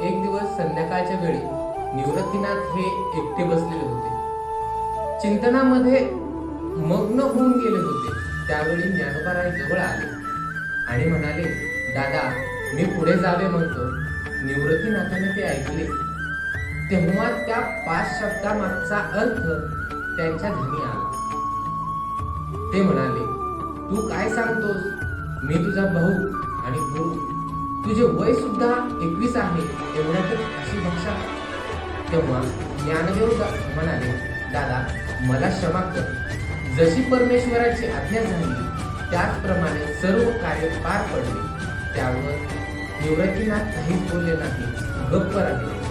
एक दिवस संध्याकाळच्या वेळी निवृत्तीनाथ हे एकटे बसलेले होते. चिंतनामध्ये मग्न होऊन गेले होते. त्यावेळी ज्ञानोबाराय जवळ आले आणि म्हणाले, दादा, मी पुढे जावे म्हणतो. निवृत्तीनाथाने ते ऐकले तेव्हा त्या 5 शब्दामागचा अर्थ त्यांच्या ध्यानी आला. ते म्हणाले, तू काय सांगतोस? मी तुझा भाऊ आणि गुरु. तुझे वय सुद्धा 21 आहे, एवढ्यातच अशी भाषा? तेव्हा ज्ञानदेव म्हणाले, दादा, मला क्षमा कर. जशी परमेश्वराची आज्ञा झाली त्याचप्रमाणे सर्व कार्य पार पडले. त्यावर निवृत्तीनाथ काहीच बोलले नाही, गप्प राहिले.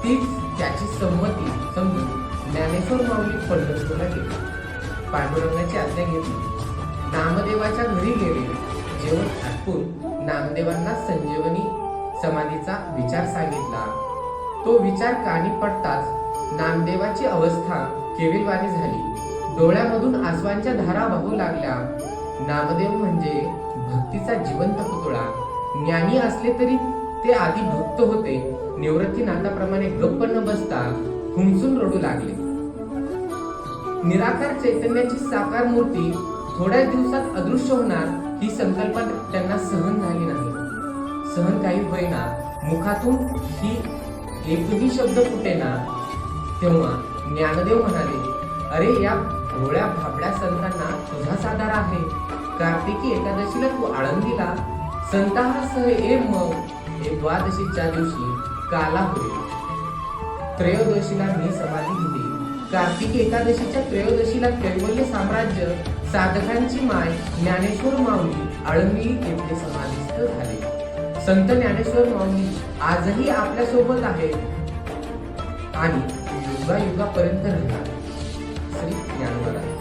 तीच त्याची संमती समजून ज्ञानेश्वर माऊली पंढरपूरला गेले. पांडुरंगाची आज्ञा घेतली. नामदेवाच्या घरी गेले. जेवण आटपून नामदेवांना संजीवनी समाधीचा विचार सांगितला. तो विचार कानी पडताच नामदेवाची अवस्था केविलवाणी झाली. डोळ्यामधून आसवांच्या धारा वाहू लागल्या. नामदेव म्हणजे भक्तीचा जिवंत पुतळा. ज्ञानी असले तरी ते आधी भक्त होते. निवृत्तीनाथाप्रमाणे गप्प न बसता हुमसून रडू लागले. निराकार चैतन्याची साकार मूर्ती थोड्या दिवसात अदृश्य होणार ही संकल्पना त्यांना सहन झाली नाही. सहन काही होईना. मुखातून ही एकही शब्द फुटेना. तेव्हा ज्ञानदेव म्हणाले, अरे, या भोळ्या भाबड्या संतांना तुझाच आधार आहे. कार्तिकी एकादशीला तू आळंदीला संताहासह ये. मग द्वादशीच्या दिवशी काला होईल. त्रयोदशीला मी समाधी दिली. कार्तिकी एकादशीच्या त्रयोदशीला कैवल्य साम्राज्य साधकांची माय ज्ञानेश्वर माऊली आळंदी येथे समाधिस्थ झाले. संत ज्ञानेश्वर माऊली आजही आपल्या सोबत आहेत आणि युगायुगापर्यंत राहतात. श्री ज्ञानोबा.